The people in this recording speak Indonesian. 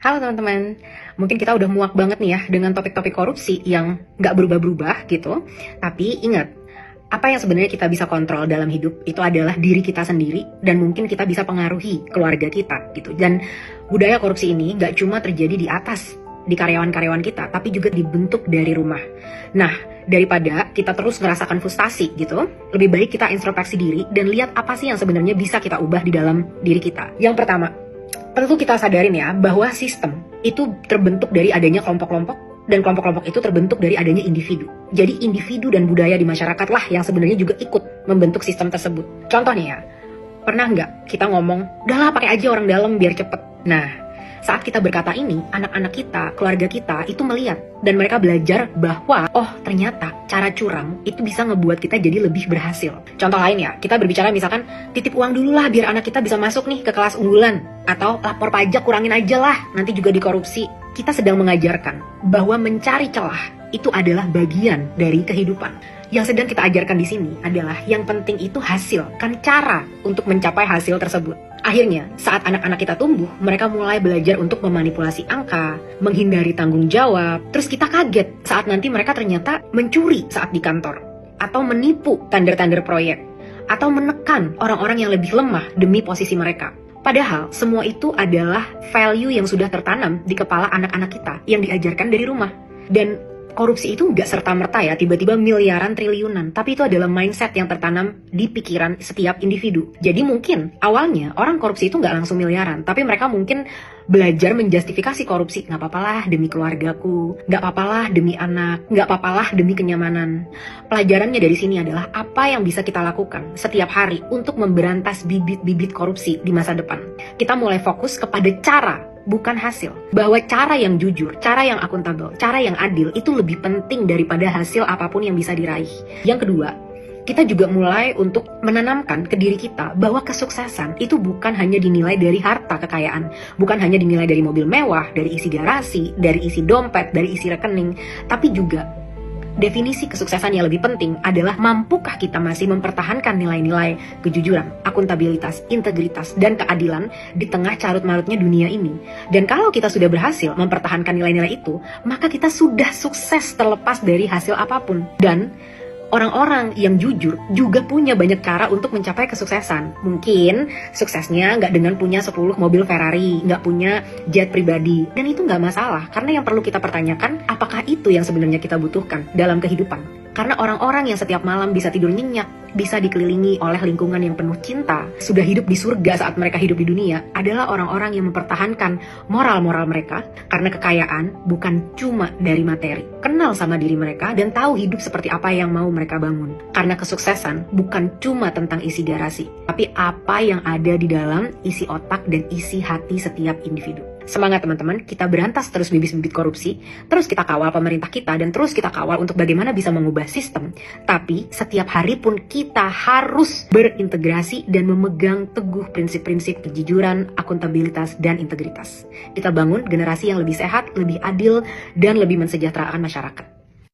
Halo teman-teman, mungkin kita udah muak banget nih ya dengan topik-topik korupsi yang nggak berubah-berubah gitu. Tapi ingat, apa yang sebenarnya kita bisa kontrol dalam hidup itu adalah diri kita sendiri dan mungkin kita bisa pengaruhi keluarga kita gitu. Dan budaya korupsi ini nggak cuma terjadi di atas, di karyawan-karyawan kita, tapi juga dibentuk dari rumah. Nah, daripada kita terus merasakan frustasi gitu, lebih baik kita introspeksi diri dan lihat apa sih yang sebenarnya bisa kita ubah di dalam diri kita. Yang pertama, perlu kita sadarin ya bahwa sistem itu terbentuk dari adanya kelompok-kelompok dan kelompok-kelompok itu terbentuk dari adanya individu. Jadi individu dan budaya di masyarakat lah yang sebenarnya juga ikut membentuk sistem tersebut. Contohnya ya, pernah nggak kita ngomong, udahlah pakai aja orang dalam biar cepet. Nah, saat kita berkata ini, anak-anak kita, keluarga kita itu melihat dan mereka belajar bahwa oh ternyata cara curang itu bisa ngebuat kita jadi lebih berhasil. Contoh lain ya, kita berbicara misalkan titip uang dulu lah biar anak kita bisa masuk nih ke kelas unggulan, atau lapor pajak kurangin aja lah nanti juga dikorupsi. Kita sedang mengajarkan bahwa mencari celah itu adalah bagian dari kehidupan. Yang sedang kita ajarkan di sini adalah yang penting itu hasil, kan cara untuk mencapai hasil tersebut. Akhirnya, saat anak-anak kita tumbuh, mereka mulai belajar untuk memanipulasi angka, menghindari tanggung jawab. Terus kita kaget saat nanti mereka ternyata mencuri saat di kantor, atau menipu tender-tender proyek, atau menekan orang-orang yang lebih lemah demi posisi mereka. Padahal semua itu adalah value yang sudah tertanam di kepala anak-anak kita yang diajarkan dari rumah. Dan korupsi itu nggak serta-merta ya tiba-tiba miliaran triliunan, tapi itu adalah mindset yang tertanam di pikiran setiap individu. Jadi mungkin awalnya orang korupsi itu nggak langsung miliaran, tapi mereka mungkin belajar menjustifikasi korupsi. Nggak apa-apalah demi keluargaku, nggak apa-apalah demi anak, nggak apa-apalah demi kenyamanan. Pelajarannya dari sini adalah apa yang bisa kita lakukan setiap hari untuk memberantas bibit-bibit korupsi di masa depan. Kita mulai fokus kepada cara, bukan hasil. Bahwa cara yang jujur, cara yang akuntabel, cara yang adil itu lebih penting daripada hasil apapun yang bisa diraih. Yang kedua, kita juga mulai untuk menanamkan ke diri kita bahwa kesuksesan itu bukan hanya dinilai dari harta kekayaan, bukan hanya dinilai dari mobil mewah, dari isi garasi, dari isi dompet, dari isi rekening, tapi juga definisi kesuksesan yang lebih penting adalah mampukah kita masih mempertahankan nilai-nilai kejujuran, akuntabilitas, integritas, dan keadilan di tengah carut-marutnya dunia ini. Dan kalau kita sudah berhasil mempertahankan nilai-nilai itu, maka kita sudah sukses terlepas dari hasil apapun. Dan orang-orang yang jujur juga punya banyak cara untuk mencapai kesuksesan. Mungkin suksesnya nggak dengan punya 10 mobil Ferrari, nggak punya jet pribadi. Dan itu nggak masalah, karena yang perlu kita pertanyakan, apakah itu yang sebenarnya kita butuhkan dalam kehidupan? Karena orang-orang yang setiap malam bisa tidur nyenyak, bisa dikelilingi oleh lingkungan yang penuh cinta, sudah hidup di surga saat mereka hidup di dunia, adalah orang-orang yang mempertahankan moral-moral mereka, karena kekayaan bukan cuma dari materi. Kenal sama diri mereka dan tahu hidup seperti apa yang mau mereka bangun. Karena kesuksesan bukan cuma tentang isi garasi, tapi apa yang ada di dalam isi otak dan isi hati setiap individu. Semangat teman-teman, kita berantas terus bibit-bibit korupsi, terus kita kawal pemerintah kita, dan terus kita kawal untuk bagaimana bisa mengubah sistem. Tapi setiap hari pun kita harus berintegrasi dan memegang teguh prinsip-prinsip kejujuran, akuntabilitas, dan integritas. Kita bangun generasi yang lebih sehat, lebih adil, dan lebih mensejahterakan masyarakat.